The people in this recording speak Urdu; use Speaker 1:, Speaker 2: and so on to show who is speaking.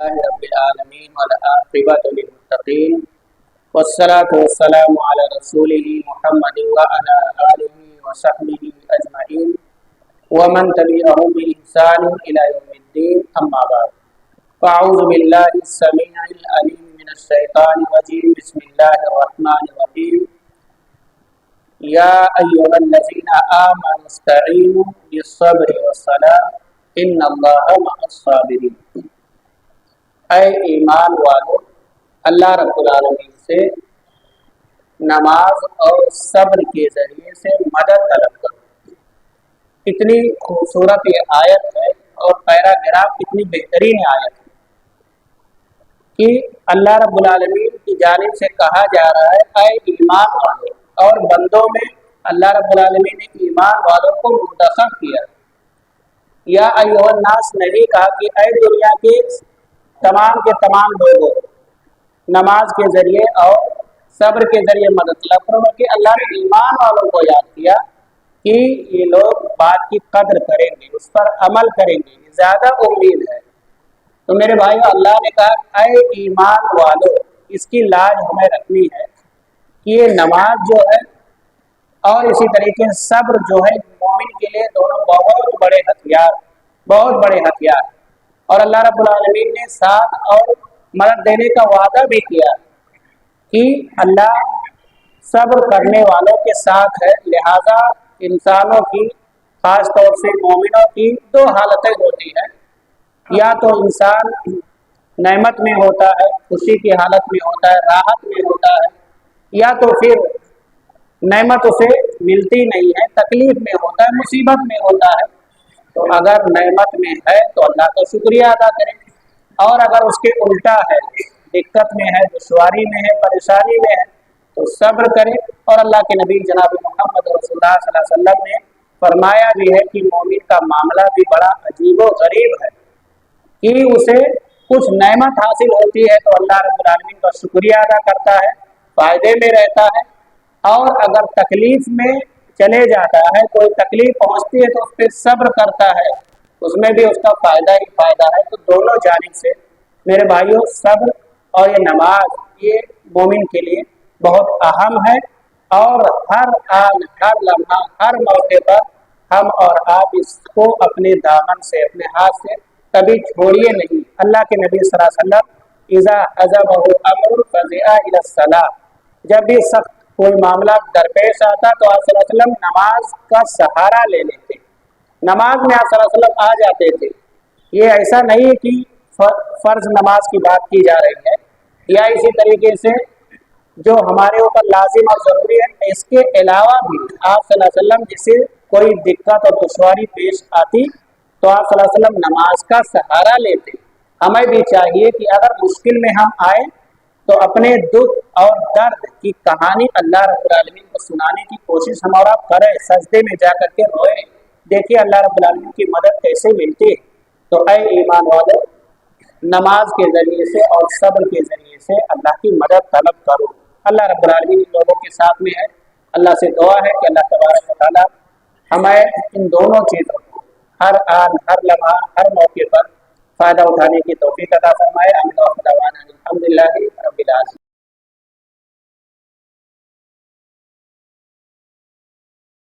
Speaker 1: رب العالمین والعاقبۃ للمتقین والصلاة والسلام علی رسولہ محمد وعلی آلہ وصحبہ اجمعین ومن تبعهم بإحسان إلی یوم الدین اما بعد فاعوذ باللہ السمیع العلیم من الشیطان الرجیم بسم اللہ الرحمن الرحیم یا ایھا الذین آمنوا استعینوا بالصبر والصلاة ان اللہ مع الصابرین۔ اے ایمان والو، اللہ رب العالمین سے نماز اور صبر کے ذریعے سے مدد طلب کرو۔ اتنی خوبصورت یہ آیت ہے اور پیراگراف اتنی بہترین آیت ہے کہ اللہ رب العالمین کی جانب سے کہا جا رہا ہے اے ایمان والو، اور بندوں میں اللہ رب العالمین نے ایمان والوں کو منتخب کیا۔ یا ایھا الناس نہیں کہا کہ اے دنیا کے تمام لوگوں، نماز کے ذریعے اور صبر کے ذریعے مدد طلب کرو، کہ اللہ نے ایمان والوں کو یاد کیا کہ یہ لوگ بات کی قدر کریں گے، اس پر عمل کریں گے، زیادہ امید ہے۔ تو میرے بھائیو، اللہ نے کہا اے ایمان والو، اس کی لاج ہمیں رکھنی ہے کہ یہ نماز جو ہے اور اسی طریقے سے صبر جو ہے مومن کے لیے دونوں بہت بڑے ہتھیار، اور اللہ رب العالمین نے ساتھ اور مدد دینے کا وعدہ بھی کیا کہ اللہ صبر کرنے والوں کے ساتھ ہے۔ لہذا انسانوں کی، خاص طور سے مومنوں کی دو حالتیں ہوتی ہیں، یا تو انسان نعمت میں ہوتا ہے، خوشی کی حالت میں ہوتا ہے، راحت میں ہوتا ہے، یا تو پھر نعمت اسے ملتی نہیں ہے، تکلیف میں ہوتا ہے، مصیبت میں ہوتا ہے۔ تو اگر نعمت میں ہے تو اللہ کا شکریہ ادا کریں، اور اگر اس کے الٹا ہے، دقت میں ہے، دشواری میں ہے، پریشانی میں ہے، تو صبر کرے۔ اور اللہ کے نبی جناب محمد رسول اللہ صلی اللہ علیہ وسلم نے فرمایا بھی ہے کہ مومن کا معاملہ بھی بڑا عجیب و غریب ہے کہ اسے کچھ نعمت حاصل ہوتی ہے تو اللہ رب العالمین کا شکریہ ادا کرتا ہے، فائدے میں رہتا ہے، اور اگر تکلیف میں چلے جاتا ہے، کوئی تکلیف پہنچتی ہے تو اس پہ صبر کرتا ہے، اس میں بھی اس کا فائدہ ہی فائدہ ہے۔ تو دونوں جانب سے میرے بھائیوں، صبر اور یہ نماز یہ مومن کے لیے بہت اہم ہے، اور ہر آن، ہر لمحہ، ہر موقع پر ہم اور آپ اس کو اپنے دامن سے، اپنے ہاتھ سے کبھی چھوڑیے نہیں۔ اللہ کے نبی صلی اللہ علیہ وسلم اذا عزمہ امر فزع الی الصلاۃ، جب بھی سخت کوئی معاملہ درپیش آتا تو آپ صلی اللہ علیہ وسلم نماز کا سہارا لے لیتے، نماز میں آپ صلی اللہ علیہ وسلم آ جاتے تھے۔ یہ ایسا نہیں کہ فرض نماز کی بات کی جا رہی ہے، یا اسی طریقے سے جو ہمارے اوپر لازم اور ضروری ہے، اس کے علاوہ بھی آپ صلی اللہ علیہ وسلم جسے کوئی دقت اور دشواری پیش آتی تو آپ صلی اللہ علیہ وسلم نماز کا سہارا لیتے۔ ہمیں بھی چاہیے کہ اگر مشکل میں ہم آئیں تو اپنے دکھ اور درد کی کہانی اللہ رب العالمین کو سنانے کی کوشش ہم اور آپ کریں، سجدے میں جا کر کے روئیں، دیکھیے اللہ رب العالمین کی مدد کیسے ملتی ہے۔ تو اے ایمان والو، نماز کے ذریعے سے اور صبر کے ذریعے سے اللہ کی مدد طلب کرو۔ اللہ رب العالمین لوگوں کے ساتھ میں ہے۔ اللہ سے دعا ہے کہ اللہ تبارک و تعالیٰ ہمیں ان دونوں چیزوں کو ہر آن، ہر لمحہ، ہر موقع پر فائدہ اٹھانے کی توفیق عطا فرمائے۔ آمین و آخر دعوانا الحمدللہ رب العالمین۔